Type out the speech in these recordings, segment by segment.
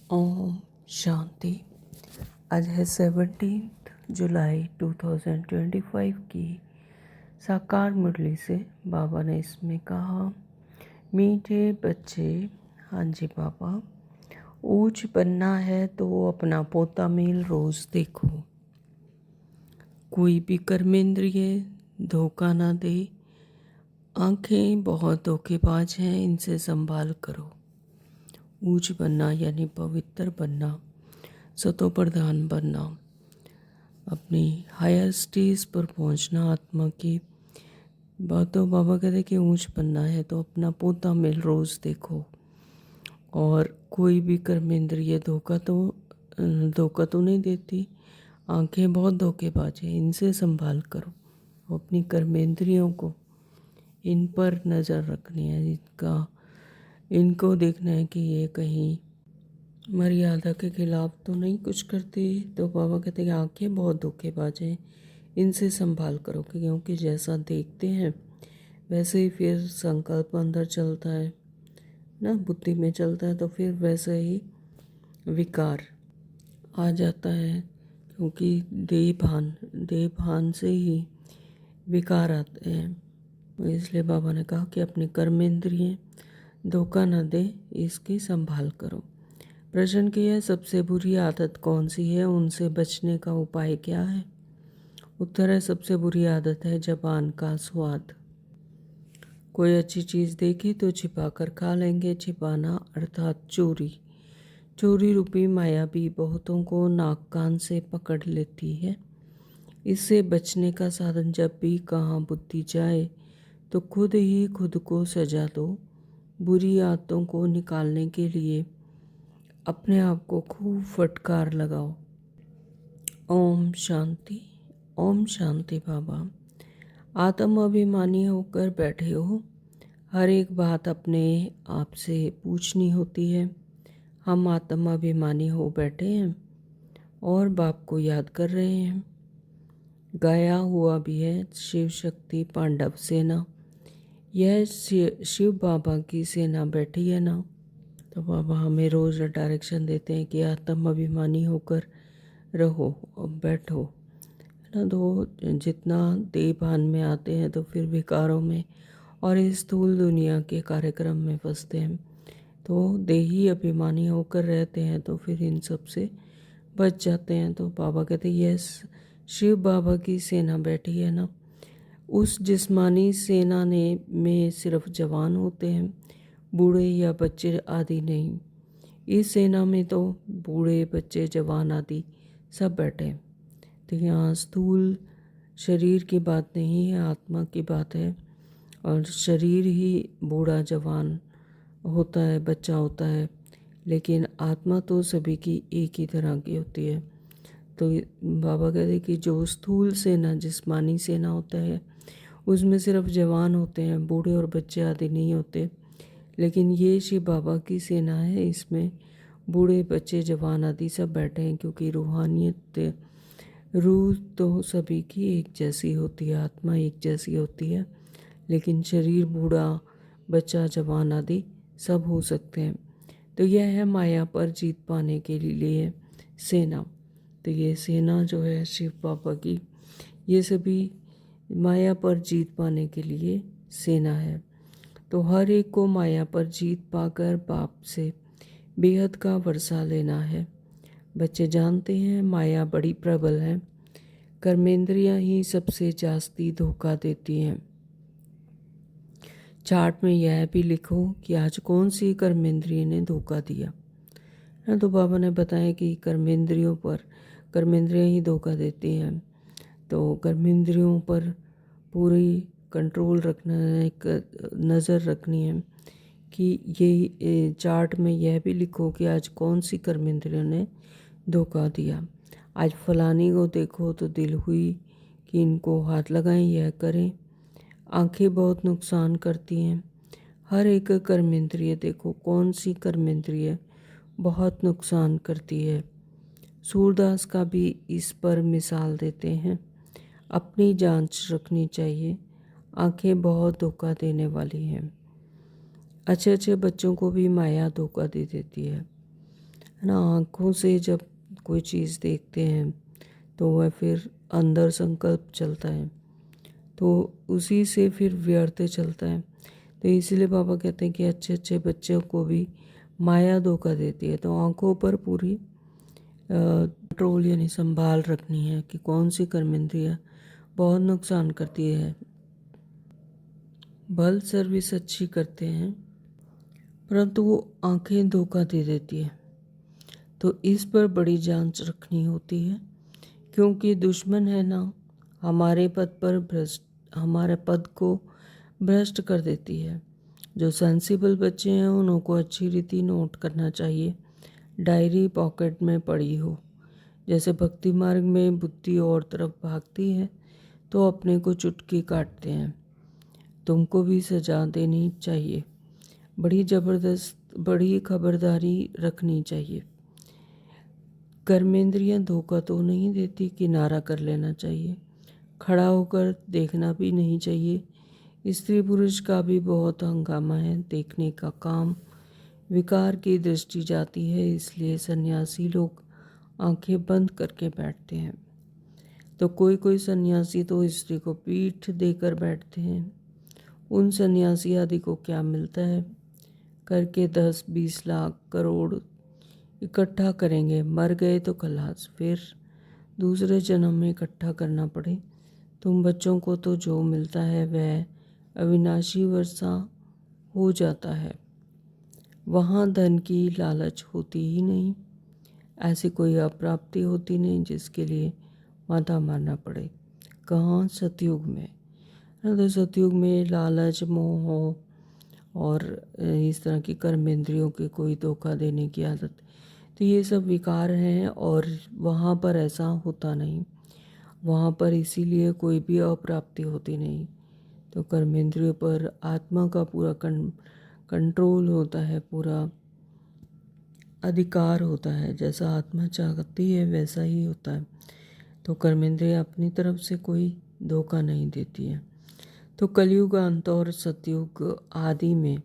ओम शांति। आज है 17 जुलाई 2025 की साकार मुरली से बाबा ने इसमें कहा, मीठे बच्चे। हाँ जी बाबा, ऊंच बनना है तो अपना पोता मेल रोज देखो। कोई भी कर्मेंद्रिय धोखा ना दे। आंखें बहुत धोखेबाज हैं, इनसे संभाल करो। ऊंच बनना यानी पवित्र बनना, सतो प्रधान बनना, अपनी हायर स्टेज पर पहुंचना। आत्मा की बातों बाबा कहते कि ऊंच बनना है तो अपना पोता मेल रोज देखो। और कोई भी कर्मेंद्रिय धोखा तो नहीं देती। आंखें बहुत धोखेबाज है, इनसे संभाल करो। अपनी कर्मेंद्रियों को, इन पर नज़र रखनी है, इनको देखना है कि ये कहीं मर्यादा के खिलाफ तो नहीं कुछ करती। तो बाबा कहते हैं कि आंखें बहुत धोखेबाज हैं, इनसे संभाल करो, क्योंकि जैसा देखते हैं वैसे ही फिर संकल्प अंदर चलता है ना, बुद्धि में चलता है, तो फिर वैसे ही विकार आ जाता है। क्योंकि देह भान से ही विकार आते हैं। तो इसलिए बाबा ने कहा कि अपने कर्मेंद्रिय धोखा न दे, इसकी संभाल करो। प्रश्न किया, सबसे बुरी आदत कौन सी है, उनसे बचने का उपाय क्या है? उत्तर है, सबसे बुरी आदत है जबान का स्वाद। कोई अच्छी चीज़ देखी तो छिपा कर खा लेंगे। छिपाना अर्थात चोरी। चोरी रूपी माया भी बहुतों को नाक कान से पकड़ लेती है। इससे बचने का साधन, जब भी कहाँ बुद्धि जाए तो खुद ही खुद को सजा दो। बुरी आदतों को निकालने के लिए अपने आप को खूब फटकार लगाओ। ओम शांति। ओम शांति बाबा। आत्म अभिमानी होकर बैठे हो, हर एक बात अपने आप से पूछनी होती है। हम आत्म अभिमानी हो बैठे हैं और बाप को याद कर रहे हैं। गाया हुआ भी है, शिव शक्ति पांडव सेना। यह शिव बाबा की सेना बैठी है ना। तो बाबा हमें रोज़ डायरेक्शन देते हैं कि आत्म अभिमानी होकर रहो और बैठो, है ना। तो जितना देह भान में आते हैं तो फिर विकारों में और इस स्थूल दुनिया के कार्यक्रम में फंसते हैं। तो देही अभिमानी होकर रहते हैं तो फिर इन सब से बच जाते हैं। तो बाबा कहते हैं यस, शिव बाबा की सेना बैठी है ना। उस जिस्मानी सेना में सिर्फ जवान होते हैं, बूढ़े या बच्चे आदि नहीं। इस सेना में तो बूढ़े बच्चे जवान आदि सब बैठे हैं। तो यहाँ स्थूल शरीर की बात नहीं है, आत्मा की बात है। और शरीर ही बूढ़ा जवान होता है, बच्चा होता है, लेकिन आत्मा तो सभी की एक ही तरह की होती है। तो बाबा कहते कि जो स्थूल सेना जिस्मानी सेना होता है उसमें सिर्फ जवान होते हैं, बूढ़े और बच्चे आदि नहीं होते। लेकिन ये शिव बाबा की सेना है, इसमें बूढ़े बच्चे जवान आदि सब बैठे हैं। क्योंकि रूहानियत, रूह तो सभी की एक जैसी होती है, आत्मा एक जैसी होती है, लेकिन शरीर बूढ़ा बच्चा जवान आदि सब हो सकते हैं। तो यह है माया पर जीत पाने के लिए सेना। तो ये सेना जो है शिव बाबा की, ये सभी माया पर जीत पाने के लिए सेना है। तो हर एक को माया पर जीत पाकर बाप से बेहद का वर्षा लेना है। बच्चे जानते हैं माया बड़ी प्रबल है, कर्मेंद्रियां ही सबसे जास्ती धोखा देती हैं। चार्ट में यह भी लिखो कि आज कौन सी कर्मेंद्रिय ने धोखा दिया है। तो बाबा ने बताया कि कर्मेंद्रियां ही धोखा देती हैं। तो कर्मेंद्रियों पर पूरी कंट्रोल रखना है, एक नज़र रखनी है कि ये चार्ट में यह भी लिखो कि आज कौन सी कर्मेंद्रियों ने धोखा दिया। आज फलानी को देखो तो दिल हुई कि इनको हाथ लगाएं, यह करें। आंखें बहुत नुकसान करती हैं। हर एक कर्मेंद्रिय देखो कौन सी कर्मेंद्रिय बहुत नुकसान करती है। सूरदास का भी इस पर मिसाल देते हैं। अपनी जांच रखनी चाहिए, आंखें बहुत धोखा देने वाली हैं। अच्छे अच्छे बच्चों को भी माया धोखा दे देती है है ना। आँखों से जब कोई चीज़ देखते हैं तो वह फिर अंदर संकल्प चलता है, तो उसी से फिर व्यर्थ चलता है। तो इसीलिए बाबा कहते हैं कि अच्छे अच्छे बच्चों को भी माया धोखा देती है। तो आँखों पर पूरी कंट्रोल यानी संभाल रखनी है कि कौन सी कर्मेंद्रियाँ बहुत नुकसान करती है। बल सर्विस अच्छी करते हैं परंतु वो आंखें धोखा दे देती है। तो इस पर बड़ी जांच रखनी होती है, क्योंकि दुश्मन है ना हमारे हमारे पद को भ्रष्ट कर देती है। जो सेंसिबल बच्चे हैं उनको अच्छी रीति नोट करना चाहिए, डायरी पॉकेट में पड़ी हो। जैसे भक्ति मार्ग में बुद्धि और तरफ भागती है तो अपने को चुटकी काटते हैं। तुमको भी सजा देनी चाहिए, बड़ी खबरदारी रखनी चाहिए। कर्मेंद्रियां धोखा तो नहीं देती, किनारा कर लेना चाहिए, खड़ा होकर देखना भी नहीं चाहिए। स्त्री पुरुष का भी बहुत हंगामा है, देखने का काम विकार की दृष्टि जाती है, इसलिए सन्यासी लोग आंखें बंद करके बैठते हैं। तो कोई कोई सन्यासी तो स्त्री को पीठ देकर बैठते हैं। उन सन्यासी आदि को क्या मिलता है, करके 10-20 लाख करोड़ इकट्ठा करेंगे, मर गए तो खलास, फिर दूसरे जन्म में इकट्ठा करना पड़े। तुम बच्चों को तो जो मिलता है वह अविनाशी वर्षा हो जाता है, वहाँ धन की लालच होती ही नहीं, ऐसी कोई अप्राप्ति होती नहीं जिसके लिए माथा मारना पड़े। कहाँ सतयुग में, तो सतयुग में लालच मोह और इस तरह की कर्मेंद्रियों की कोई धोखा देने की आदत, तो ये सब विकार हैं और वहाँ पर ऐसा होता नहीं। वहाँ पर इसीलिए कोई भी अप्राप्ति होती नहीं। तो कर्मेंद्रियों पर आत्मा का पूरा कंट्रोल होता है, पूरा अधिकार होता है। जैसा आत्मा चाहती है वैसा ही होता है। तो कर्मेंद्रियाँ अपनी तरफ से कोई धोखा नहीं देती है। तो कलयुग अंत और सतयुग आदि में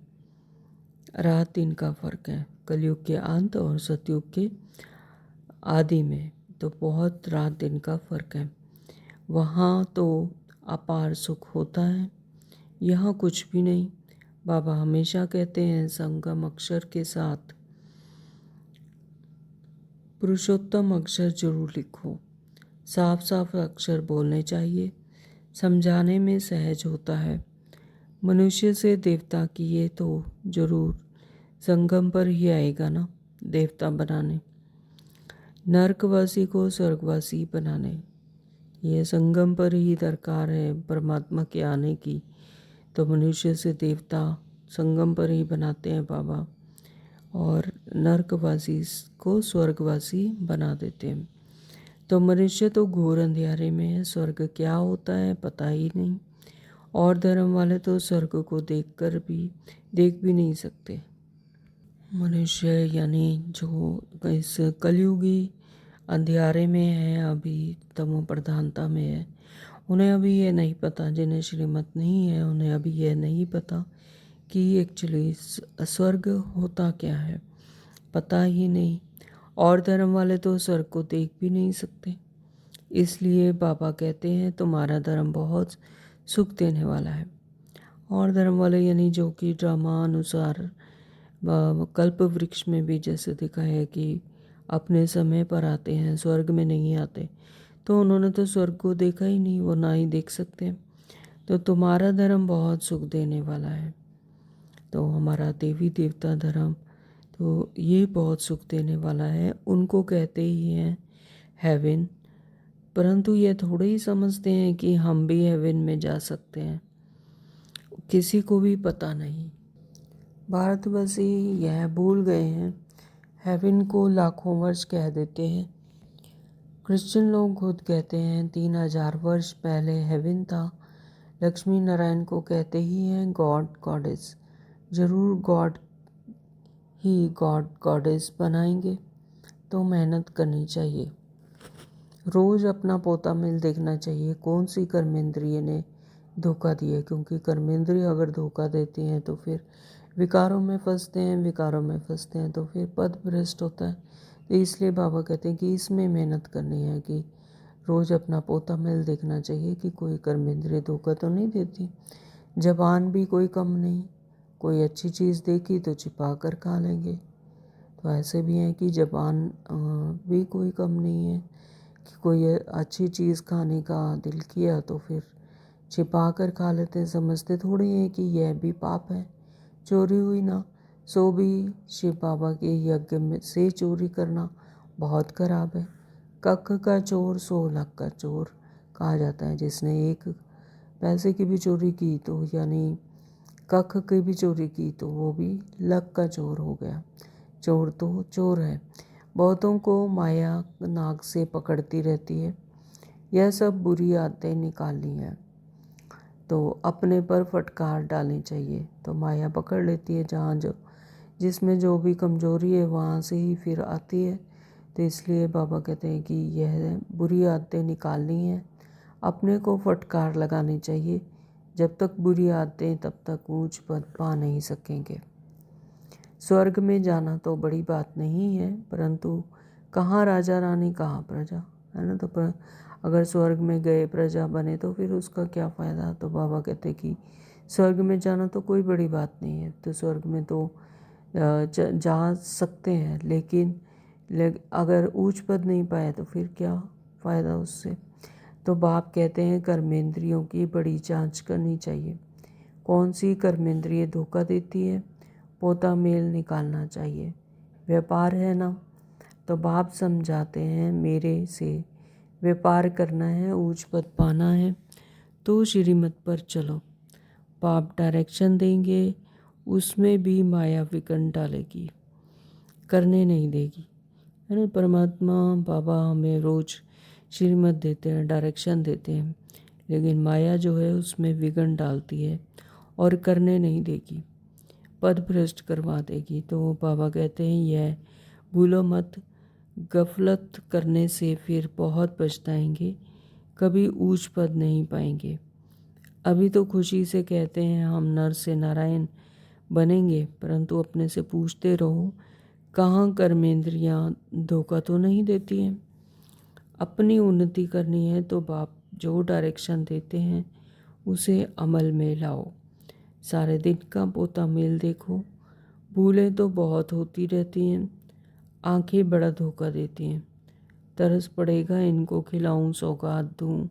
रात दिन का फर्क है। कलयुग के अंत और सतयुग के आदि में तो बहुत रात दिन का फर्क है। वहाँ तो अपार सुख होता है, यहाँ कुछ भी नहीं। बाबा हमेशा कहते हैं संगम अक्षर के साथ पुरुषोत्तम अक्षर जरूर लिखो। साफ साफ अक्षर बोलने चाहिए, समझाने में सहज होता है। मनुष्य से देवता किए तो जरूर संगम पर ही आएगा ना देवता बनाने, नरकवासी को स्वर्गवासी बनाने। ये संगम पर ही दरकार है परमात्मा के आने की। तो मनुष्य से देवता संगम पर ही बनाते हैं बाबा, और नरकवासी को स्वर्गवासी बना देते हैं। तो मनुष्य तो घोर अंधियारे में है, स्वर्ग क्या होता है पता ही नहीं। और धर्म वाले तो स्वर्ग को देख भी नहीं सकते। मनुष्य यानी जो इस कलयुगी अंधियारे में है, अभी तमो प्रधानता में है, उन्हें अभी ये नहीं पता, जिन्हें श्रीमत नहीं है उन्हें अभी यह नहीं पता कि एक्चुअली स्वर्ग होता क्या है, पता ही नहीं। और धर्म वाले तो स्वर्ग को देख भी नहीं सकते। इसलिए बाबा कहते हैं तुम्हारा धर्म बहुत सुख देने वाला है। और धर्म वाले यानी जो कि ड्रामा अनुसार कल्प वृक्ष में भी जैसे दिखा है कि अपने समय पर आते हैं, स्वर्ग में नहीं आते। तो उन्होंने तो स्वर्ग को देखा ही नहीं, वो ना ही देख सकते। तो तुम्हारा धर्म बहुत सुख देने वाला है। तो हमारा देवी देवता धर्म तो ये बहुत सुख देने वाला है। उनको कहते ही हैं हेवन, परंतु ये थोड़े ही समझते हैं कि हम भी हेवन में जा सकते हैं, किसी को भी पता नहीं। भारतवासी यह भूल गए हैं, हेवन को लाखों वर्ष कह देते हैं। क्रिश्चियन लोग खुद कहते हैं 3000 वर्ष पहले हेवन था। लक्ष्मी नारायण को कहते ही हैं गॉड गॉडेस, ज़रूर गॉड ही गॉड गॉडेस बनाएंगे। तो मेहनत करनी चाहिए, रोज़ अपना पोता मिल देखना चाहिए कौन सी कर्मेंद्रिय ने धोखा दिया, क्योंकि कर्मेंद्रिय अगर धोखा देती हैं तो फिर विकारों में फंसते हैं तो फिर पद भ्रष्ट होता है। तो इसलिए बाबा कहते हैं कि इसमें मेहनत करनी है कि रोज़ अपना पोता मेल देखना चाहिए कि कोई कर्मेंद्रिय धोखा तो नहीं देती। जबान भी कोई कम नहीं, कोई अच्छी चीज़ देखी तो छिपा कर खा लेंगे। तो ऐसे भी हैं कि जबान भी कोई कम नहीं है कि कोई अच्छी चीज़ खाने का दिल किया तो फिर छिपा कर खा लेते हैं। समझते थोड़ी हैं कि यह भी पाप है, चोरी हुई ना। सो भी शिव बाबा के यज्ञ में से चोरी करना बहुत खराब है। कख का चोर 100 लाख का चोर कहा जाता है। जिसने एक पैसे की भी चोरी की तो यानी कख की भी चोरी की तो वो भी लक का चोर हो गया। चोर तो चोर है। बहुतों को माया नाक से पकड़ती रहती है। यह सब बुरी आदतें निकालनी है तो अपने पर फटकार डालनी चाहिए। तो माया पकड़ लेती है, जहाँ जो जिसमें जो भी कमजोरी है वहाँ से ही फिर आती है। तो इसलिए बाबा कहते हैं कि यह बुरी आदतें निकालनी है, अपने को फटकार लगानी चाहिए। जब तक बुरी आदतें तब तक ऊंच पद पा नहीं सकेंगे। स्वर्ग में जाना तो बड़ी बात नहीं है, परंतु कहाँ राजा रानी कहाँ प्रजा, है ना। तो अगर स्वर्ग में गए प्रजा बने तो फिर उसका क्या फ़ायदा। तो बाबा कहते कि स्वर्ग में जाना तो कोई बड़ी बात नहीं है। तो स्वर्ग में तो जा सकते हैं, लेकिन अगर ऊंच पद नहीं पाए तो फिर क्या फ़ायदा उससे। तो बाप कहते हैं कर्मेंद्रियों की बड़ी जांच करनी चाहिए। कौन सी कर्मेंद्रिय धोखा देती है, पोता मेल निकालना चाहिए। व्यापार है ना, तो बाप समझाते हैं मेरे से व्यापार करना है, ऊंच पद पाना है तो श्रीमत पर चलो। बाप डायरेक्शन देंगे, उसमें भी माया विघ्न डालेगी, करने नहीं देगी, है ना। परमात्मा बाबा हमें रोज़ श्रीमत देते हैं, डायरेक्शन देते हैं, लेकिन माया जो है उसमें विघ्न डालती है और करने नहीं देगी, पद भ्रष्ट करवा देगी। तो बाबा कहते हैं यह भूलो मत, गफलत करने से फिर बहुत पछताएंगे, कभी ऊंच पद नहीं पाएंगे। अभी तो खुशी से कहते हैं हम नर से नारायण बनेंगे, परंतु अपने से पूछते रहो कहाँ कर्मेंद्रियाँ धोखा तो नहीं देती हैं। अपनी उन्नति करनी है तो बाप जो डायरेक्शन देते हैं उसे अमल में लाओ। सारे दिन का पोता मेल देखो, भूलें तो बहुत होती रहती हैं, आंखें बड़ा धोखा देती हैं। तरस पड़ेगा इनको खिलाऊं सौगात दूं,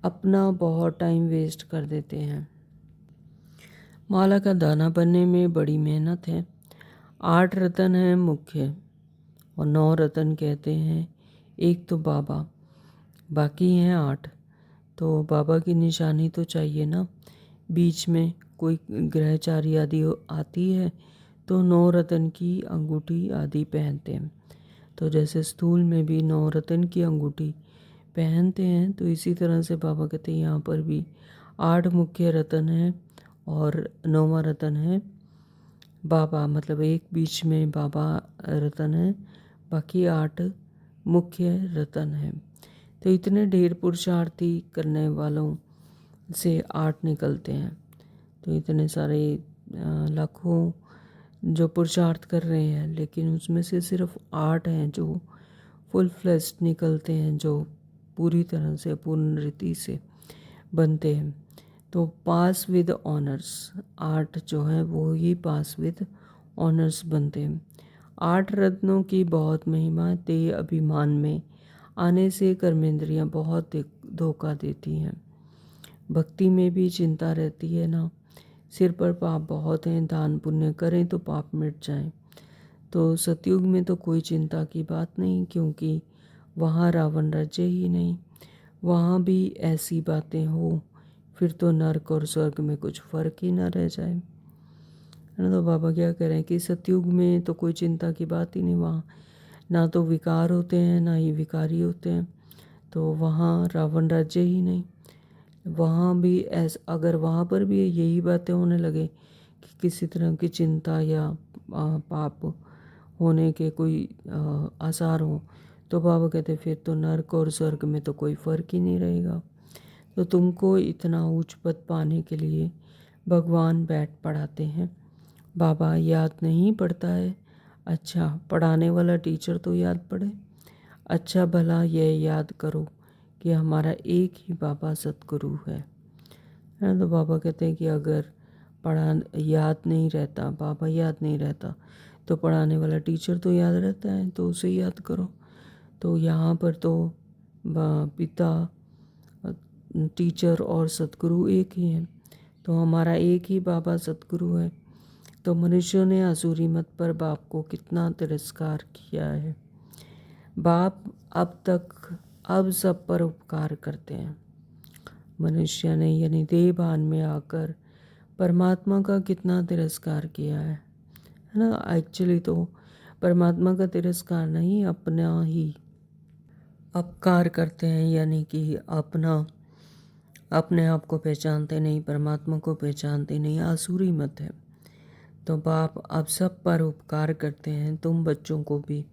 अपना बहुत टाइम वेस्ट कर देते हैं। माला का दाना बनने में बड़ी मेहनत है। 8 रतन हैं मुख्य और 9 रतन कहते हैं। एक तो बाबा, बाकी हैं 8। तो बाबा की निशानी तो चाहिए ना। बीच में कोई ग्रहचारी आदि आती है तो 9 रतन की अंगूठी आदि पहनते हैं। तो जैसे स्थूल में भी 9 रतन की अंगूठी पहनते हैं, तो इसी तरह से बाबा कहते हैं यहाँ पर भी 8 मुख्य रतन हैं और 9वां रतन है बाबा। मतलब एक बीच में बाबा रतन है, बाकी 8 मुख्य रतन हैं। तो इतने ढेर पुरुषार्थी करने वालों से 8 निकलते हैं। तो इतने सारे लाखों जो पुरुषार्थ कर रहे हैं, लेकिन उसमें से सिर्फ 8 हैं जो फुल फ्लेश्ड निकलते हैं, जो पूरी तरह से पूर्ण रीति से बनते हैं। तो पास विद ऑनर्स 8 जो है वो ही पास विद ऑनर्स बनते हैं। 8 रत्नों की बहुत महिमा, ते अभिमान में आने से कर्मेंद्रियाँ बहुत धोखा देती हैं। भक्ति में भी चिंता रहती है ना, सिर पर पाप बहुत हैं, दान पुण्य करें तो पाप मिट जाएं। तो सतयुग में तो कोई चिंता की बात नहीं, क्योंकि वहाँ रावण राज्य ही नहीं। वहाँ भी ऐसी बातें हो फिर तो नर्क और स्वर्ग में कुछ फर्क ही ना रह जाए, है ना। तो बाबा क्या कह रहे हैं कि सतयुग में तो कोई चिंता की बात ही नहीं। वहाँ ना तो विकार होते हैं ना ही विकारी होते हैं। तो वहाँ रावण राज्य ही नहीं। वहाँ भी अगर वहाँ पर भी यही बातें होने लगे कि किसी तरह की चिंता या पाप होने के कोई आसार हो, तो बाबा कहते फिर तो नर्क और स्वर्ग में तो कोई फर्क ही नहीं रहेगा। तो तुमको इतना उच्च पद पाने के लिए भगवान बैठ पढ़ाते हैं बाबा याद नहीं पड़ता है। अच्छा, पढ़ाने वाला टीचर तो याद पड़े। अच्छा भला यह याद करो कि हमारा एक ही बाबा सतगुरु है ना। तो बाबा कहते हैं कि अगर पढ़ा याद नहीं रहता, बाबा याद नहीं रहता, तो पढ़ाने वाला टीचर तो याद रहता है, तो उसे याद करो। तो यहाँ पर तो पिता, टीचर और सतगुरु एक ही हैं। तो हमारा एक ही बाबा सतगुरु है। तो मनुष्यों ने आसुरी मत पर बाप को कितना तिरस्कार किया है। बाप अब सब पर उपकार करते हैं। मनुष्य ने यानी देह भान में आकर परमात्मा का कितना तिरस्कार किया है ना। एक्चुअली तो परमात्मा का तिरस्कार नहीं, अपना ही अपकार करते हैं, यानी कि अपने आप को पहचानते नहीं, परमात्मा को पहचानते नहीं, आसुरी मत है। तो बाप अब सब पर उपकार करते हैं, तुम बच्चों को भी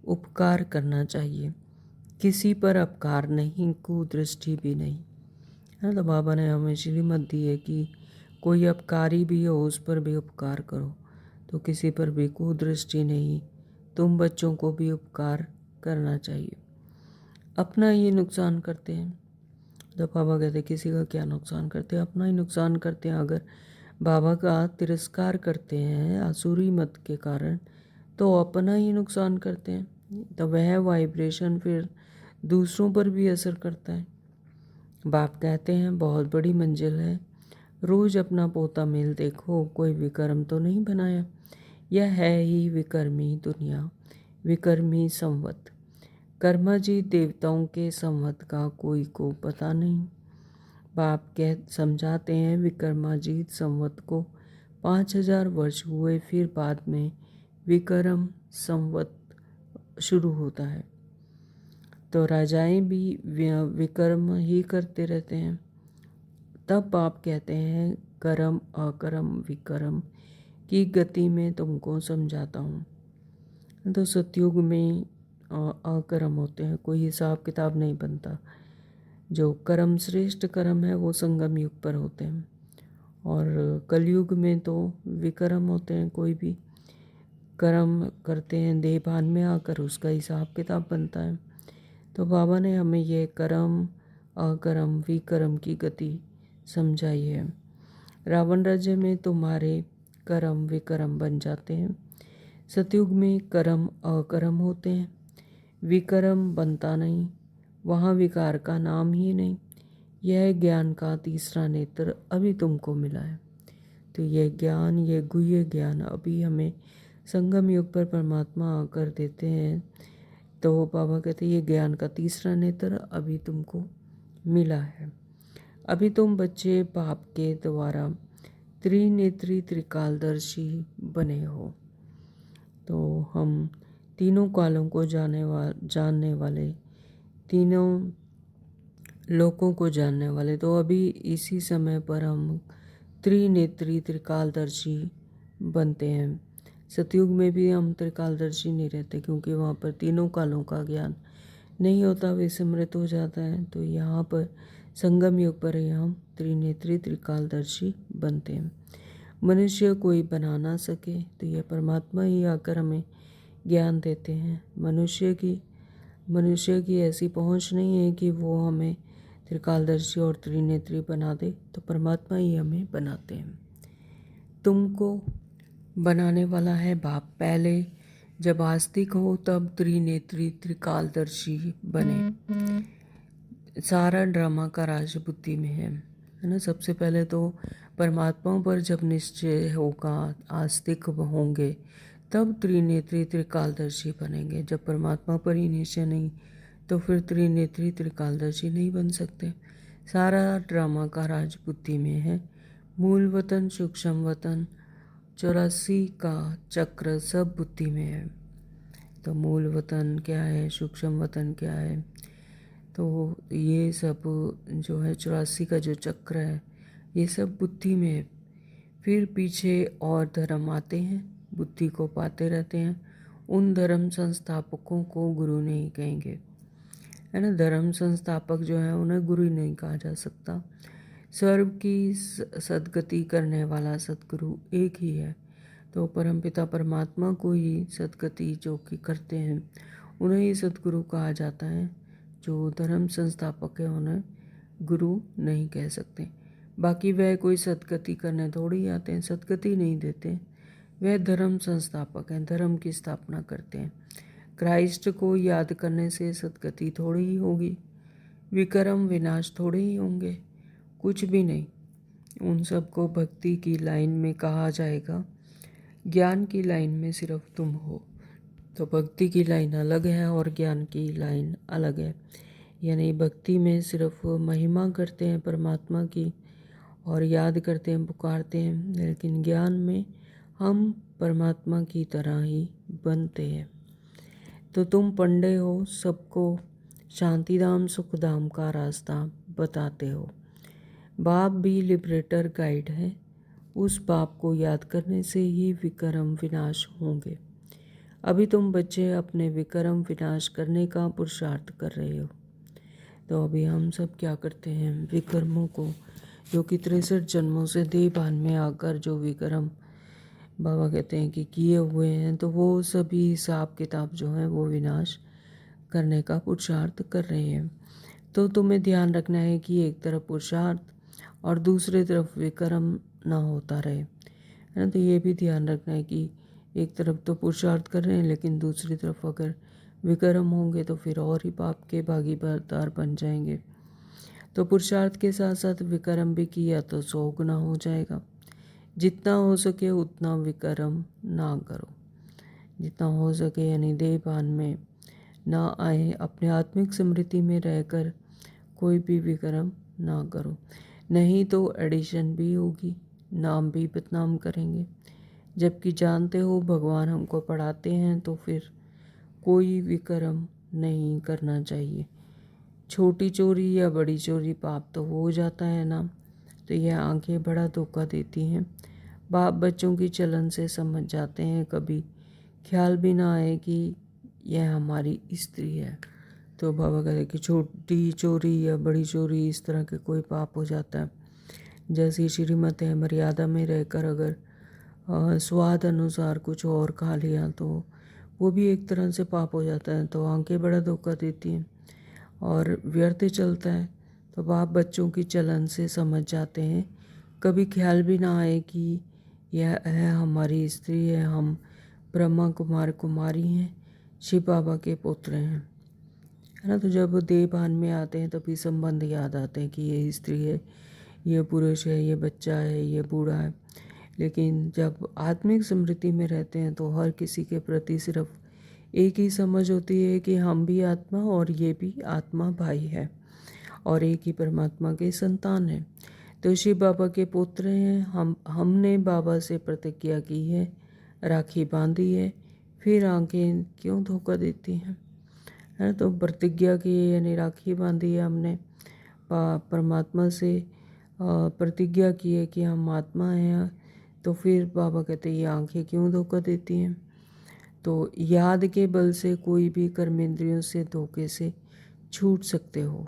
उपकार करना चाहिए। किसी पर अपकार नहीं, कुदृष्टि भी नहीं है। तो बाबा ने हमें श्रीमत दी है कि कोई अपकारी भी हो उस पर भी उपकार करो। तो किसी पर भी कुदृष्टि नहीं, तुम बच्चों को भी उपकार करना चाहिए। अपना ही नुकसान करते हैं। तो बाबा कहते हैं किसी का क्या नुकसान करते हैं, अपना ही नुकसान करते हैं। अगर बाबा का तिरस्कार करते हैं आसुरी मत के कारण, तो अपना ही नुकसान करते हैं। तो वह वाइब्रेशन फिर दूसरों पर भी असर करता है। बाप कहते हैं बहुत बड़ी मंजिल है, रोज अपना पोता मेल देखो, कोई विक्रम तो नहीं बनाया। यह है ही विक्रमी दुनिया, विक्रमी संवत। कर्माजीत देवताओं के संवत का कोई को पता नहीं। बाप समझाते हैं विक्रमाजीत संवत को 5000 वर्ष हुए, फिर बाद में विक्रम संवत शुरू होता है। तो राजाएं भी विक्रम ही करते रहते हैं। तब बाप कहते हैं कर्म अकर्म विक्रम की गति में तुमको समझाता हूँ। तो सतयुग में अकर्म होते हैं, कोई हिसाब किताब नहीं बनता। जो कर्म श्रेष्ठ कर्म है वो संगम युग पर होते हैं, और कलयुग में तो विक्रम होते हैं। कोई भी कर्म करते हैं देह भान में आकर, उसका हिसाब किताब बनता है। तो बाबा ने हमें ये कर्म अकर्म विकर्म की गति समझाई है। रावण राज्य में तुम्हारे कर्म विकर्म बन जाते हैं। सतयुग में कर्म अकर्म होते हैं, विकर्म बनता नहीं, वहाँ विकार का नाम ही नहीं। यह ज्ञान का तीसरा नेत्र अभी तुमको मिला है। तो यह ज्ञान, यह गुह्य ज्ञान अभी हमें संगम युग पर परमात्मा आकर देते हैं। तो बाबा कहते हैं ये ज्ञान का तीसरा नेत्र अभी तुमको मिला है। अभी तुम बच्चे बाप के द्वारा त्रिनेत्री त्रिकालदर्शी बने हो। तो हम तीनों कालों को जानने वाले, तीनों लोकों को जानने वाले, तो अभी इसी समय पर हम त्रिनेत्री त्रिकालदर्शी बनते हैं। सतयुग में भी हम त्रिकालदर्शी नहीं रहते, क्योंकि वहाँ पर तीनों कालों का ज्ञान नहीं होता, विस्मृत हो जाता है। तो यहाँ पर संगम युग पर ही हम त्रिनेत्री त्रिकालदर्शी बनते हैं। मनुष्य कोई बना ना सके, तो यह परमात्मा ही आकर हमें ज्ञान देते हैं। मनुष्य की ऐसी पहुँच नहीं है कि वो हमें त्रिकालदर्शी और त्रिनेत्री बना दे, तो परमात्मा ही हमें बनाते हैं। तुमको बनाने वाला है बाप। पहले जब आस्तिक हो तब त्रिनेत्री त्रिकालदर्शी बने। सारा ड्रामा का राज बुद्धि में है ना। सबसे पहले तो परमात्मा पर जब निश्चय होगा, आस्तिक होंगे, तब त्रिनेत्री त्रिकालदर्शी बनेंगे। जब परमात्मा पर ही निश्चय नहीं, तो फिर त्रिनेत्री त्रिकालदर्शी नहीं बन सकते। सारा ड्रामा का राज बुद्धि में है। मूल वतन सूक्ष्म वतन 84 का चक्र सब बुद्धि में है। तो मूल वतन क्या है, सूक्ष्म वतन क्या है, तो ये सब जो है 84 का जो चक्र है, ये सब बुद्धि में है। फिर पीछे और धर्म आते हैं, बुद्धि को पाते रहते हैं। उन धर्म संस्थापकों को गुरु नहीं कहेंगे, है ना। धर्म संस्थापक जो है उन्हें गुरु नहीं कहा जा सकता। स्वर्ग की सदगति करने वाला सतगुरु एक ही है। तो परमपिता परमात्मा को ही सद्गति जो कि करते हैं उन्हें ही सद्गुरु कहा जाता है। जो धर्म संस्थापक है उन्हें गुरु नहीं कह सकते। बाकी वह कोई सद्गति करने थोड़ी आते हैं, सद्गति नहीं देते। वह धर्म संस्थापक हैं, धर्म की स्थापना करते हैं। क्राइस्ट को याद करने से सद्गति थोड़ी ही होगी, विक्रम विनाश थोड़े ही होंगे, कुछ भी नहीं। उन सबको भक्ति की लाइन में कहा जाएगा, ज्ञान की लाइन में सिर्फ तुम हो। तो भक्ति की लाइन अलग है और ज्ञान की लाइन अलग है। यानी भक्ति में सिर्फ महिमा करते हैं परमात्मा की और याद करते हैं, पुकारते हैं, लेकिन ज्ञान में हम परमात्मा की तरह ही बनते हैं। तो तुम पंडे हो, सबको शांतिधाम सुखधाम का रास्ता बताते हो। बाप भी लिबरेटर गाइड है, उस बाप को याद करने से ही विक्रम विनाश होंगे। अभी तुम बच्चे अपने विक्रम विनाश करने का पुरुषार्थ कर रहे हो। तो अभी हम सब क्या करते हैं, विक्रमों को जो कि 63 जन्मों से देहभान में आकर जो विक्रम बाबा कहते हैं कि किए हुए हैं, तो वो सभी हिसाब किताब जो है वो विनाश करने का पुरुषार्थ कर रहे हैं। तो तुम्हें ध्यान रखना है कि एक तरफ पुरुषार्थ और दूसरी तरफ विक्रम ना होता रहे, है ना। तो ये भी ध्यान रखना है कि एक तरफ तो पुरुषार्थ कर रहे हैं लेकिन दूसरी तरफ अगर विक्रम होंगे तो फिर और ही पाप के भागीदार बन जाएंगे। तो पुरुषार्थ के साथ साथ विक्रम भी किया तो 100 गुना हो जाएगा। जितना हो सके उतना विक्रम ना करो, जितना हो सके यानी देहभान में ना आए, अपने आत्मिक स्मृति में रहकर कोई भी विक्रम ना करो, नहीं तो एडिशन भी होगी, नाम भी बदनाम करेंगे। जबकि जानते हो भगवान हमको पढ़ाते हैं तो फिर कोई विक्रम नहीं करना चाहिए। छोटी चोरी या बड़ी चोरी पाप तो हो जाता है ना। तो यह आंखें बड़ा धोखा देती हैं। बाप बच्चों की चलन से समझ जाते हैं, कभी ख्याल भी ना आए कि यह हमारी स्त्री है। तो बाबा कहते हैं कि छोटी चोरी या बड़ी चोरी इस तरह के कोई पाप हो जाता है। जैसी श्रीमत है, मर्यादा में रहकर अगर स्वाद अनुसार कुछ और खा लिया तो वो भी एक तरह से पाप हो जाता है। तो आंखें बड़ा धोखा देती हैं और व्यर्थ चलता है। तो बाप बच्चों की चलन से समझ जाते हैं, कभी ख्याल भी ना आए कि यह है हमारी स्त्री है, हम ब्रह्मा कुमार कुमारी हैं, शिव बाबा के पुत्र हैं, है ना। तो जब देहभान में आते हैं तभी संबंध याद आते हैं कि ये स्त्री है, ये पुरुष है, ये बच्चा है, ये बूढ़ा है। लेकिन जब आत्मिक स्मृति में रहते हैं तो हर किसी के प्रति सिर्फ एक ही समझ होती है कि हम भी आत्मा और ये भी आत्मा भाई है और एक ही परमात्मा के संतान हैं। तो शिव बाबा के पुत्र हैं हमने बाबा से प्रतिज्ञा की है, राखी बांधी है, फिर आंखें क्यों धोखा देती हैं, है। तो प्रतिज्ञा की है यानी राखी बांधी है हमने, परमात्मा से प्रतिज्ञा की है कि हम आत्मा हैं। तो फिर बाबा कहते हैं ये आंखें क्यों धोखा देती हैं। तो याद के बल से कोई भी कर्मेंद्रियों से धोखे से छूट सकते हो,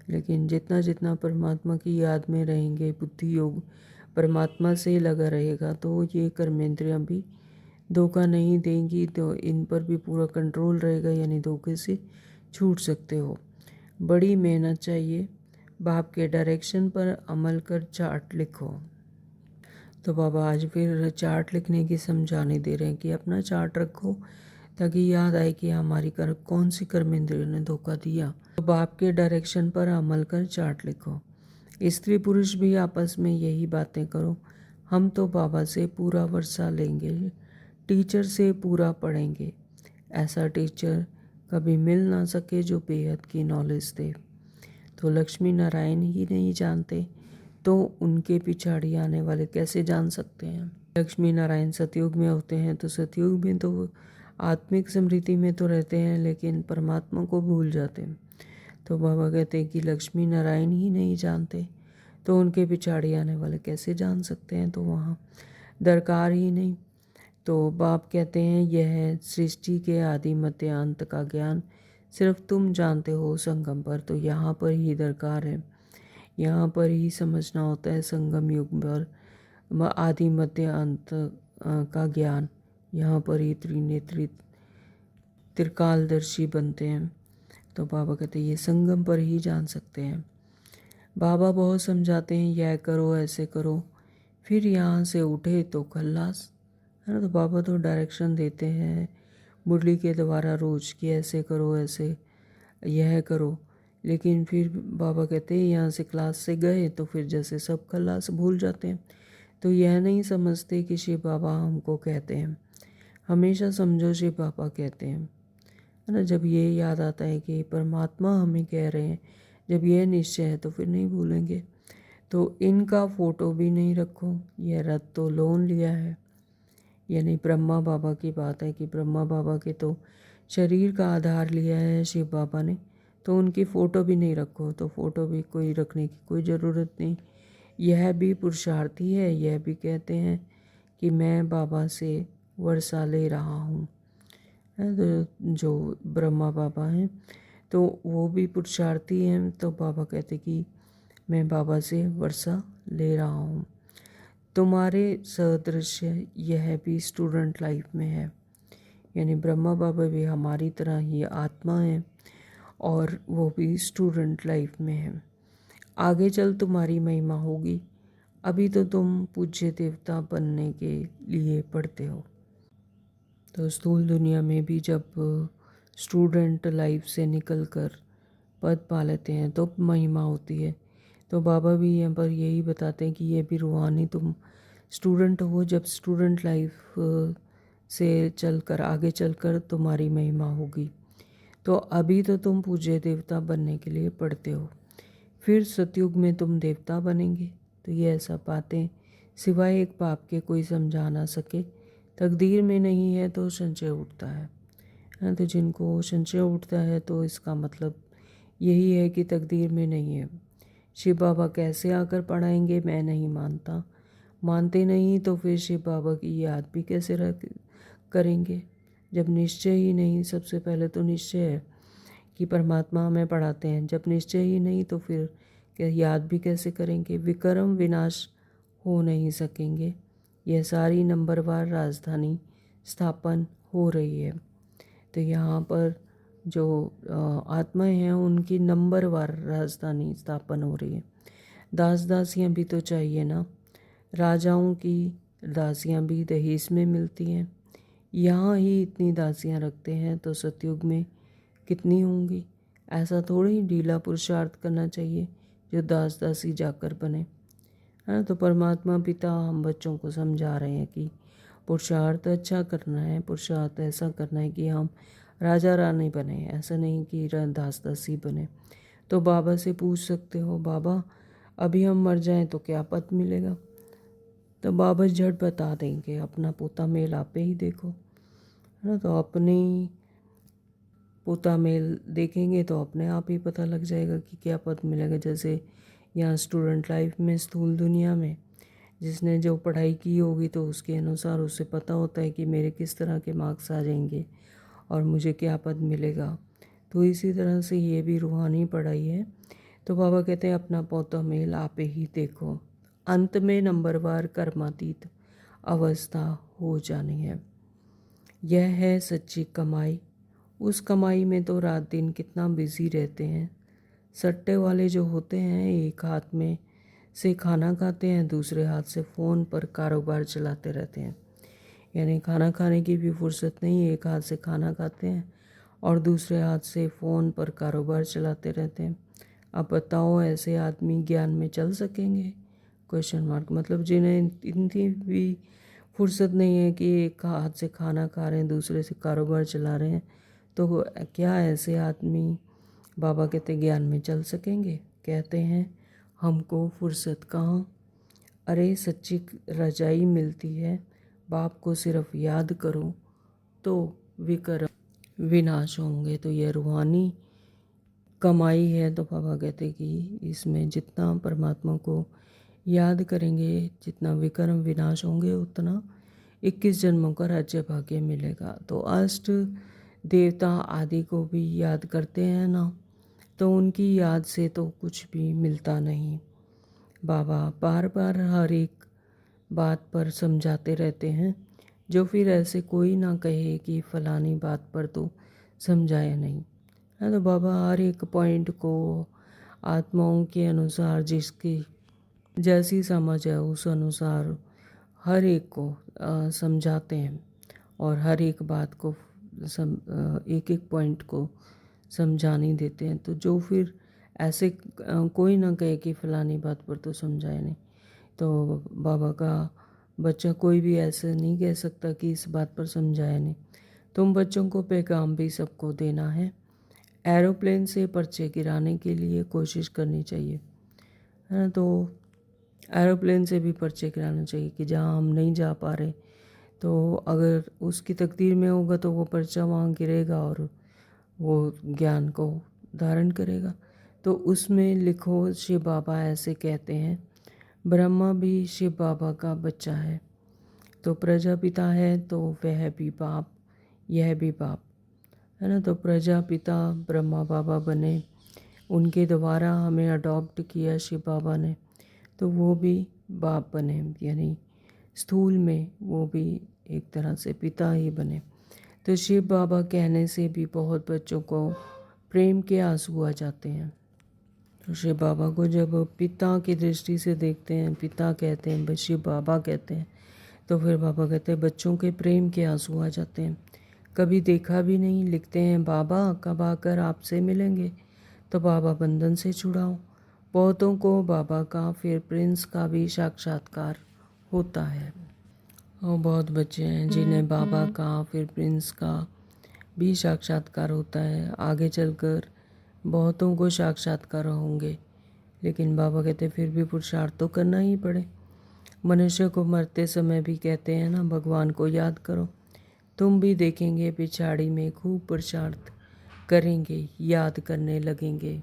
लेकिन जितना जितना परमात्मा की याद में रहेंगे, बुद्धि योग परमात्मा से लगा रहेगा, तो ये कर्मेंद्रियाँ भी धोखा नहीं देंगी, तो इन पर भी पूरा कंट्रोल रहेगा, यानी धोखे से छूट सकते हो। बड़ी मेहनत चाहिए, बाप के डायरेक्शन पर अमल कर चार्ट लिखो। तो बाबा आज फिर चार्ट लिखने की समझाने दे रहे हैं कि अपना चार्ट रखो ताकि याद आए कि हमारी कौन सी कर्मेंद्रियों ने धोखा दिया। तो बाप के डायरेक्शन पर अमल कर चार्ट लिखो। स्त्री पुरुष भी आपस में यही बातें करो, हम तो बाबा से पूरा वर्षा लेंगे, टीचर से पूरा पढ़ेंगे। ऐसा टीचर कभी मिल ना सके जो बेहद की नॉलेज दे। तो लक्ष्मी नारायण ही नहीं जानते तो उनके पिछाड़ी आने वाले कैसे जान सकते हैं। लक्ष्मी नारायण सतयुग में होते हैं तो सतयुग में तो आत्मिक स्मृति में तो रहते हैं लेकिन परमात्मा को भूल जाते हैं। तो बाबा कहते हैं कि लक्ष्मी नारायण ही नहीं जानते तो उनके पिछाड़ी आने वाले कैसे जान सकते हैं, तो वहाँ दरकार ही नहीं। तो बाप कहते हैं यह सृष्टि के आदि मध्य अंत का ज्ञान सिर्फ तुम जानते हो संगम पर। तो यहाँ पर ही दरकार है, यहाँ पर ही समझना होता है संगम युग पर आदि मध्य अंत का ज्ञान, यहाँ पर ही त्रिनेत्री त्रिकालदर्शी बनते हैं। तो बाबा कहते हैं ये संगम पर ही जान सकते हैं। बाबा बहुत समझाते हैं, यह करो ऐसे करो, फिर यहाँ से उठे तो खल्लास, है ना। तो बाबा तो डायरेक्शन देते हैं मुरली के द्वारा रोज कि ऐसे करो, ऐसे यह करो, लेकिन फिर बाबा कहते हैं यहाँ से क्लास से गए तो फिर जैसे सब खल्लास भूल जाते हैं। तो यह नहीं समझते कि शिव बाबा हमको कहते हैं। हमेशा समझो शिव बाबा कहते हैं, है ना। जब ये याद आता है कि परमात्मा हमें कह रहे हैं, जब यह निश्चय है तो फिर नहीं भूलेंगे। तो इनका फ़ोटो भी नहीं रखो, यह रथ तो लोन लिया है। यानी ब्रह्मा बाबा की बात है कि ब्रह्मा बाबा के तो शरीर का आधार लिया है शिव बाबा ने, तो उनकी फ़ोटो भी नहीं रखो। तो फ़ोटो भी कोई रखने की कोई ज़रूरत नहीं। यह भी पुरुषार्थी है, यह भी कहते हैं कि मैं बाबा से वर्षा ले रहा हूँ, है। तो जो ब्रह्मा बाबा हैं तो वो भी पुरुषार्थी हैं। तो बाबा कहते कि मैं बाबा से वर्षा ले रहा हूँ। तुम्हारे सदृश यह भी स्टूडेंट लाइफ में है। यानी ब्रह्मा बाबा भी हमारी तरह ही आत्मा है और वो भी स्टूडेंट लाइफ में है। आगे चल तुम्हारी महिमा होगी, अभी तो तुम पूज्य देवता बनने के लिए पढ़ते हो। तो स्थूल दुनिया में भी जब स्टूडेंट लाइफ से निकलकर पद पा लेते हैं तो महिमा होती है। तो बाबा भी यहाँ पर यही बताते हैं कि ये भी रूहानी तुम स्टूडेंट हो, जब स्टूडेंट लाइफ से चलकर आगे चलकर तुम्हारी महिमा होगी। तो अभी तो तुम पूज्य देवता बनने के लिए पढ़ते हो, फिर सतयुग में तुम देवता बनेंगे। तो ये सब बातें सिवाय एक पाप के कोई समझा ना सके। तकदीर में नहीं है तो संशय उठता है, ना। तो जिनको संशय उठता है तो इसका मतलब यही है कि तकदीर में नहीं है। शिव बाबा कैसे आकर पढ़ाएंगे, मैं नहीं मानता। मानते नहीं तो फिर शिव बाबा की याद भी कैसे करेंगे, जब निश्चय ही नहीं। सबसे पहले तो निश्चय है कि परमात्मा हमें पढ़ाते हैं, जब निश्चय ही नहीं तो फिर क्या याद भी कैसे करेंगे। विक्रम विनाश हो नहीं सकेंगे। यह सारी नंबरवार राजधानी स्थापन हो रही है। तो यहाँ पर जो आत्माएं हैं उनकी नंबरवार राजधानी स्थापन हो रही है। दास दासियाँ भी तो चाहिए ना। राजाओं की दासियाँ भी दहेज में मिलती हैं। यहाँ ही इतनी दासियाँ रखते हैं तो सतयुग में कितनी होंगी। ऐसा थोड़ी ही ढीला पुरुषार्थ करना चाहिए जो दास दासी जाकर बने, है ना। तो परमात्मा पिता हम बच्चों को समझा रहे हैं कि पुरुषार्थ अच्छा करना है, पुरुषार्थ ऐसा करना है कि हम राजा रानी बने, ऐसा नहीं कि दास दासी बने। तो बाबा से पूछ सकते हो, बाबा अभी हम मर जाएं तो क्या पद मिलेगा। तो बाबा झट बता देंगे, अपना पोता मेल आपे ही देखो, है ना। तो अपनी पोता मेल देखेंगे तो अपने आप ही पता लग जाएगा कि क्या पद मिलेगा। जैसे यहाँ स्टूडेंट लाइफ में, स्थूल दुनिया में जिसने जो पढ़ाई की होगी तो उसके अनुसार उसे पता होता है कि मेरे किस तरह के मार्क्स आ जाएंगे और मुझे क्या पद मिलेगा। तो इसी तरह से ये भी रूहानी पढ़ाई है। तो बाबा कहते हैं अपना पोता मेल आप ही देखो, अंत में नंबरवार कर्मातीत अवस्था हो जानी है। यह है सच्ची कमाई। उस कमाई में तो रात दिन कितना बिजी रहते हैं। सट्टे वाले जो होते हैं एक हाथ में से खाना खाते हैं, दूसरे हाथ से फ़ोन पर कारोबार चलाते रहते हैं। यानी खाना खाने की भी फुर्सत नहीं, एक हाथ से खाना खाते हैं और दूसरे हाथ से फ़ोन पर कारोबार चलाते रहते हैं। अब बताओ ऐसे आदमी ज्ञान में चल सकेंगे? Question mark. मतलब जिन्हें इतनी भी फुर्सत नहीं है कि एक हाथ से खाना खा रहे हैं, दूसरे से कारोबार चला रहे हैं, तो क्या ऐसे आदमी बाबा कहते ज्ञान में चल सकेंगे? कहते हैं हमको फुर्सत कहाँ। अरे सच्ची रजाई मिलती है, बाप को सिर्फ याद करो तो विक्रम विनाश होंगे। तो यह रूहानी कमाई है। तो बाबा कहते कि इसमें जितना परमात्मा को याद करेंगे, जितना विक्रम विनाश होंगे, उतना 21 जन्मों का राज्य भाग्य मिलेगा। तो अष्ट देवता आदि को भी याद करते हैं ना, तो उनकी याद से तो कुछ भी मिलता नहीं। बाबा बार बार हर एक बात पर समझाते रहते हैं जो फिर ऐसे कोई ना कहे कि फलानी बात पर तो समझाया नहीं है। तो बाबा हर एक पॉइंट को आत्माओं के अनुसार जिसकी जैसी समझ है उस अनुसार हर एक को समझाते हैं और हर एक बात को एक एक पॉइंट को समझाने देते हैं। तो जो फिर ऐसे कोई ना कहे कि फलानी बात पर तो समझाए नहीं, तो बाबा का बच्चा कोई भी ऐसे नहीं कह सकता कि इस बात पर समझाया नहीं। तुम बच्चों को पैगाम भी सबको देना है। एरोप्लेन से पर्चे गिराने के लिए कोशिश करनी चाहिए, है ना। तो एरोप्लेन से भी पर्चे गिराना चाहिए कि जहाँ हम नहीं जा पा रहे, तो अगर उसकी तकदीर में होगा तो वो पर्चा वहाँ गिरेगा और वो ज्ञान को धारण करेगा। तो उसमें लिखो शिव बाबा ऐसे कहते हैं, ब्रह्मा भी शिव बाबा का बच्चा है, तो प्रजापिता है तो वह भी बाप, यह भी बाप, है ना। तो प्रजापिता ब्रह्मा बाबा बने, उनके द्वारा हमें अडॉप्ट किया शिव बाबा ने, तो वो भी बाप बने, यानी स्थूल में वो भी एक तरह से पिता ही बने। तो शिव बाबा कहने से भी बहुत बच्चों को प्रेम के आंसू आ जाते हैं। तो शिव बाबा को जब पिता की दृष्टि से देखते हैं, पिता कहते हैं, शिव बाबा कहते हैं, तो फिर बाबा कहते हैं बच्चों के प्रेम के आंसू आ जाते हैं। कभी देखा भी नहीं, लिखते हैं बाबा कब आकर आपसे मिलेंगे, तो बाबा बंधन से छुड़ाओ। बहुतों को बाबा का फिर प्रिंस का भी साक्षात्कार होता है। और बहुत बच्चे हैं जिन्हें बाबा का फिर प्रिंस का भी साक्षात्कार होता है। आगे चलकर बहुतों को साक्षात्कार होंगे, लेकिन बाबा कहते फिर भी पुरुषार्थ तो करना ही पड़े। मनुष्य को मरते समय भी कहते हैं ना, भगवान को याद करो, तुम भी देखेंगे पिछाड़ी में खूब पुरुषार्थ करेंगे, याद करने लगेंगे।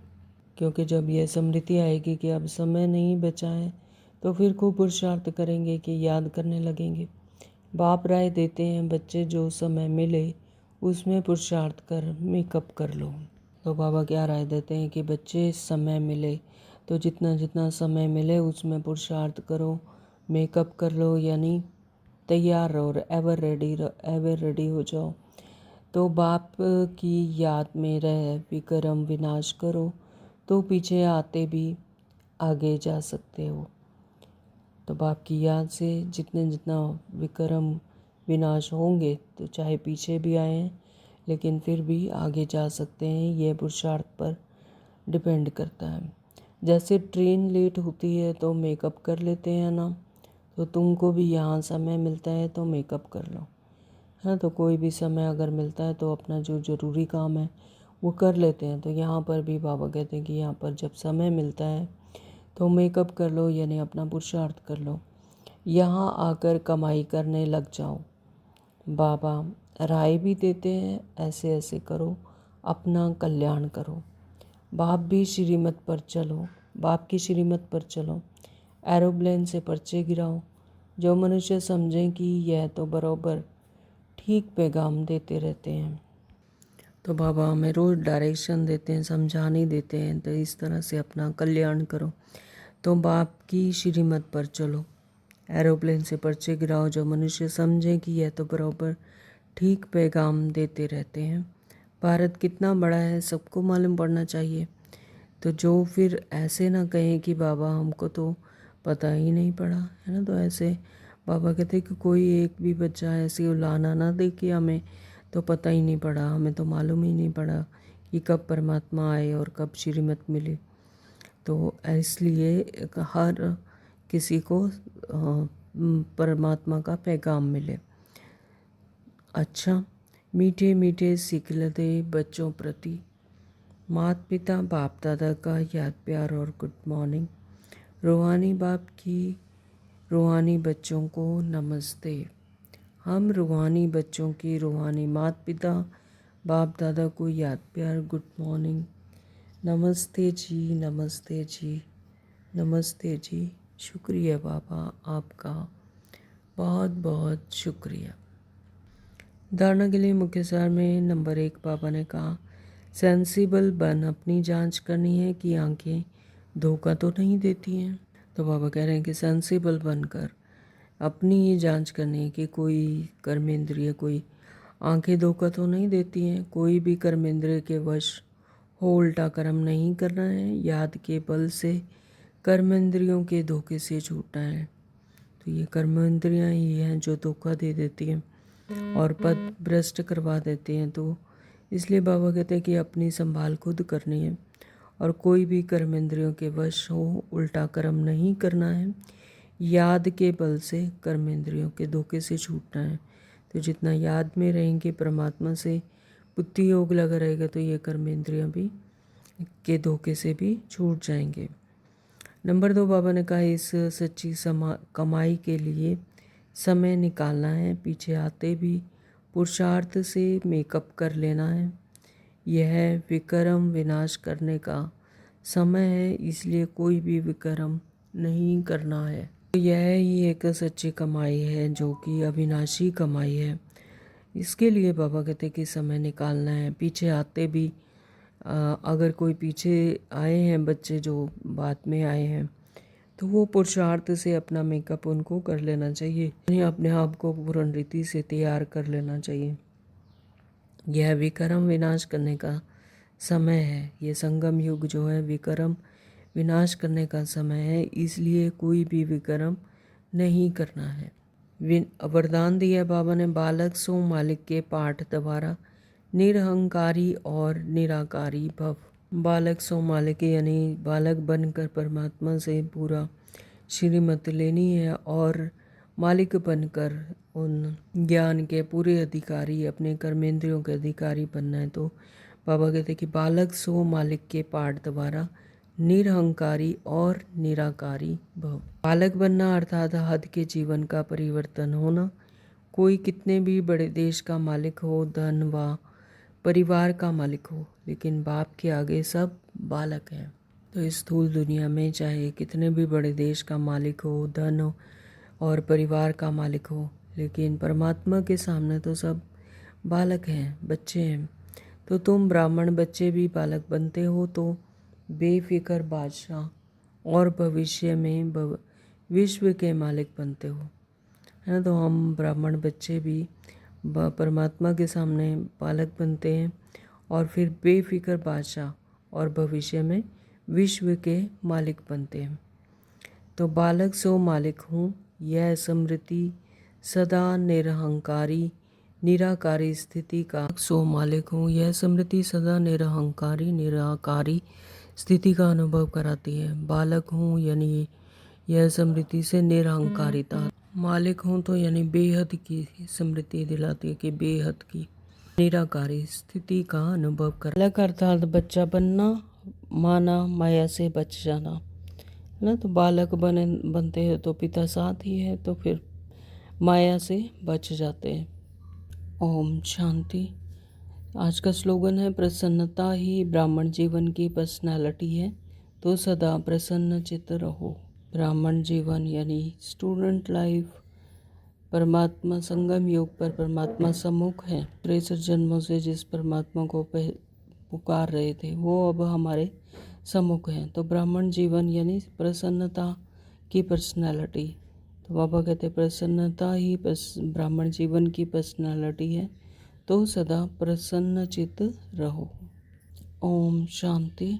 क्योंकि जब यह स्मृति आएगी कि अब समय नहीं बचा है, तो फिर खूब पुरुषार्थ करेंगे कि याद करने लगेंगे। बाप राय देते हैं बच्चे जो समय मिले उसमें पुरुषार्थ कर मेकअप कर लो। तो बाबा क्या राय देते हैं कि बच्चे मिले तो जितना जितना समय मिले उसमें पुरुषार्थ करो, मेकअप कर लो, यानी तैयार रहो, एवर रेडी हो जाओ। तो बाप की याद में रह विक्रम विनाश करो, तो पीछे आते भी आगे जा सकते हो। तो बाप की याद से जितने जितना विक्रम विनाश होंगे, तो चाहे पीछे भी आए हैं लेकिन फिर भी आगे जा सकते हैं। यह पुरुषार्थ पर डिपेंड करता है। जैसे ट्रेन लेट होती है तो मेकअप कर लेते हैं ना, तो तुमको भी यहाँ समय मिलता है तो मेकअप कर लो, है। तो कोई भी समय अगर मिलता है तो अपना जो ज़रूरी काम है वो कर लेते हैं। तो यहाँ पर भी बाबा कहते हैं कि यहाँ पर जब समय मिलता है तो मेकअप कर लो, यानी अपना पुरुषार्थ कर लो। यहाँ आकर कमाई करने लग जाओ। बाबा राय भी देते हैं ऐसे ऐसे करो, अपना कल्याण करो। बाप भी श्रीमत पर चलो, बाप की श्रीमत पर चलो। एरोप्लेन से पर्चे गिराओ। जो मनुष्य समझें कि यह तो बराबर ठीक पैगाम देते रहते हैं। तो बाबा हमें रोज़ डायरेक्शन देते हैं, समझाने देते हैं, तो इस तरह से अपना कल्याण करो। तो बाप की श्रीमत पर चलो, एरोप्लेन से पर्चे गिराओ। जो मनुष्य समझें कि यह तो बराबर ठीक पैगाम देते रहते हैं। भारत कितना बड़ा है सबको मालूम पड़ना चाहिए। तो जो फिर ऐसे ना कहें कि बाबा हमको तो पता ही नहीं पड़ा, है ना। तो ऐसे बाबा कहते कि कोई एक भी बच्चा ऐसी उलाहना ना दे कि हमें तो पता ही नहीं पड़ा, हमें तो मालूम ही नहीं पड़ा कि कब परमात्मा आए और कब श्रीमत मिली। तो इसलिए हर किसी को परमात्मा का पैगाम मिले। अच्छा, मीठे मीठे सिखलते बच्चों प्रति माता पिता बाप दादा का याद प्यार और गुड मॉर्निंग। रूहानी बाप की रूहानी बच्चों को नमस्ते। हम रूहानी बच्चों की रूहानी माता पिता बाप दादा को याद प्यार गुड मॉर्निंग। नमस्ते जी, नमस्ते जी, नमस्ते जी। शुक्रिया बाबा, आपका बहुत बहुत शुक्रिया। धारणा के लिए मुख्य सार में नंबर 1 बाबा ने कहा, सेंसिबल बन, अपनी जांच करनी है कि आंखें धोखा तो नहीं देती हैं। तो बाबा कह रहे हैं कि सेंसिबल बनकर अपनी ये जांच करनी है कि कोई कर्मेंद्रिय, कोई आंखें धोखा तो नहीं देती हैं, कोई भी कर्मेंद्रिय के वश हो उल्टा कर्म नहीं करना है, याद के बल से कर्मेंद्रियों के धोखे से छूटना है। तो ये कर्मेंद्रियाँ ही हैं जो धोखा दे देती हैं और पद भ्रष्ट करवा देती हैं। तो इसलिए बाबा कहते हैं कि अपनी संभाल खुद करनी है और कोई भी कर्मेंद्रियों के वश हो उल्टा कर्म नहीं करना है, याद के बल से कर्मेंद्रियों के धोखे से छूटना है। तो जितना याद में रहेंगे, परमात्मा से बुद्धि योग लगा रहेगा, तो ये कर्मेंद्रियाँ भी के धोखे से भी छूट जाएंगे। नंबर 2, बाबा ने कहा इस सच्ची कमाई के लिए समय निकालना है, पीछे आते भी पुरुषार्थ से मेकअप कर लेना है। यह विक्रम विनाश करने का समय है, इसलिए कोई भी विक्रम नहीं करना है। तो यह ही एक सच्ची कमाई है जो कि अविनाशी कमाई है। इसके लिए बाबा कहते हैं कि समय निकालना है, पीछे आते भी अगर कोई पीछे आए हैं बच्चे जो बाद में आए हैं, तो वो पुरुषार्थ से अपना मेकअप उनको कर लेना चाहिए, यानी अपने आप को पूर्ण रीति से तैयार कर लेना चाहिए। यह विक्रम विनाश करने का समय है। ये संगम युग जो है विक्रम विनाश करने का समय है, इसलिए कोई भी विक्रम नहीं करना है। वरदान दिया बाबा ने, बालक सो मालिक के पाठ द्वारा निरहंकारी और निराकारी भव। बालक सो मालिक यानी बालक बनकर परमात्मा से पूरा श्रीमत लेनी है और मालिक बनकर उन ज्ञान के पूरे अधिकारी, अपने कर्मेंद्रियों के अधिकारी बनना है। तो बाबा कहते कि बालक सो मालिक के पाठ द्वारा निरहंकारी और निराकारी भव। बालक बनना अर्थात हद के जीवन का परिवर्तन होना। कोई कितने भी बड़े देश का मालिक हो, धन व परिवार का मालिक हो, लेकिन बाप के आगे सब बालक हैं। तो इस स्थूल दुनिया में चाहे कितने भी बड़े देश का मालिक हो, धन हो और परिवार का मालिक हो, लेकिन परमात्मा के सामने तो सब बालक हैं, बच्चे हैं। तो तुम ब्राह्मण बच्चे भी बालक बनते हो तो बेफिक्र बादशाह और भविष्य में विश्व के मालिक बनते हो, है ना। तो हम ब्राह्मण बच्चे भी परमात्मा के सामने बालक बनते हैं और फिर बेफिक्र बादशाह और भविष्य में विश्व के मालिक बनते हैं। तो बालक सो मालिक हूँ, यह स्मृति सदा निरहंकारी निराकारी स्थिति का सो मालिक हूँ, यह स्मृति सदा निरहंकारी निराकारी स्थिति का अनुभव कराती है। बालक हूँ यानी यह स्मृति से निरहंकारिता, मालिक हूँ तो यानी बेहद की स्मृति दिलाती है कि बेहद की निराकारी स्थिति का अनुभव कर। बालक अर्थात बच्चा बनना, माना माया से बच जाना, है ना। तो बालक बनते हैं तो पिता साथ ही है, तो फिर माया से बच जाते हैं। ओम शांति। आज का स्लोगन है, प्रसन्नता ही ब्राह्मण जीवन की पर्सनालिटी है, तो सदा प्रसन्न चित्त रहो। ब्राह्मण जीवन यानी स्टूडेंट लाइफ परमात्मा संगम योग पर परमात्मा सम्मुख है। 63 जन्मों से जिस परमात्मा को पुकार रहे थे वो अब हमारे सम्मुख हैं। तो ब्राह्मण जीवन यानी प्रसन्नता की पर्सनालिटी। तो बाबा कहते प्रसन्नता ही ब्राह्मण जीवन की पर्सनालिटी है, तो सदा प्रसन्न चित्त रहो। ओम शांति।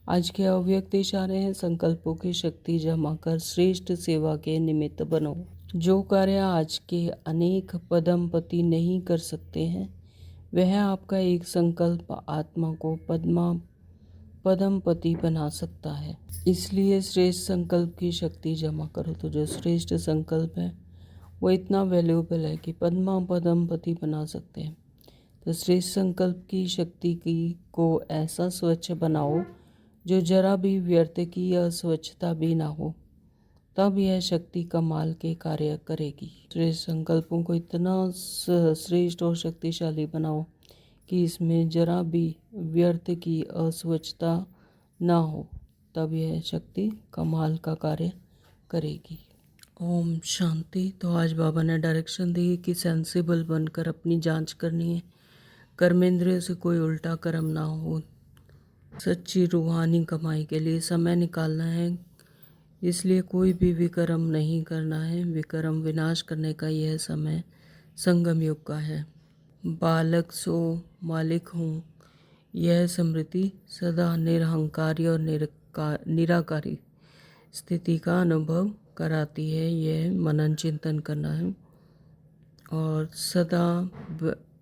आज के अव्यक्त इशारे हैं, संकल्पों की शक्ति जमा कर श्रेष्ठ सेवा के निमित्त बनो। जो कार्य आज के अनेक पदमपति नहीं कर सकते हैं, वह आपका एक संकल्प आत्मा को पदमपति बना सकता है। इसलिए श्रेष्ठ संकल्प की शक्ति जमा करो। तो जो श्रेष्ठ संकल्प है वो इतना वैल्यूएबल है कि पदमपति बना सकते हैं। तो श्रेष्ठ संकल्प की शक्ति को ऐसा स्वच्छ बनाओ जो जरा भी व्यर्थ की अस्वच्छता भी ना हो, तब यह शक्ति कमाल के कार्य करेगी। श्रेष्ठ संकल्पों को इतना श्रेष्ठ और शक्तिशाली बनाओ कि इसमें जरा भी व्यर्थ की अस्वच्छता ना हो, तब यह शक्ति कमाल का कार्य करेगी। ओम शांति। तो आज बाबा ने डायरेक्शन दी कि सेंसिबल बनकर अपनी जांच करनी है, कर्मेंद्रिय से कोई उल्टा कर्म ना हो। सच्ची रूहानी कमाई के लिए समय निकालना है, इसलिए कोई भी विकर्म नहीं करना है। विकर्म विनाश करने का यह समय संगम युग का है। बालक सो मालिक हूँ, यह स्मृति सदा निरहंकारी और निराकारी स्थिति का अनुभव कराती है। यह मनन चिंतन करना है और सदा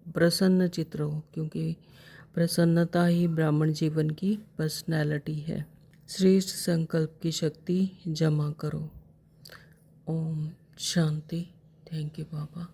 प्रसन्न चित्त रहो, क्योंकि प्रसन्नता ही ब्राह्मण जीवन की पर्सनैलिटी है। श्रेष्ठ संकल्प की शक्ति जमा करो। ओम शांति। Thank you Baba.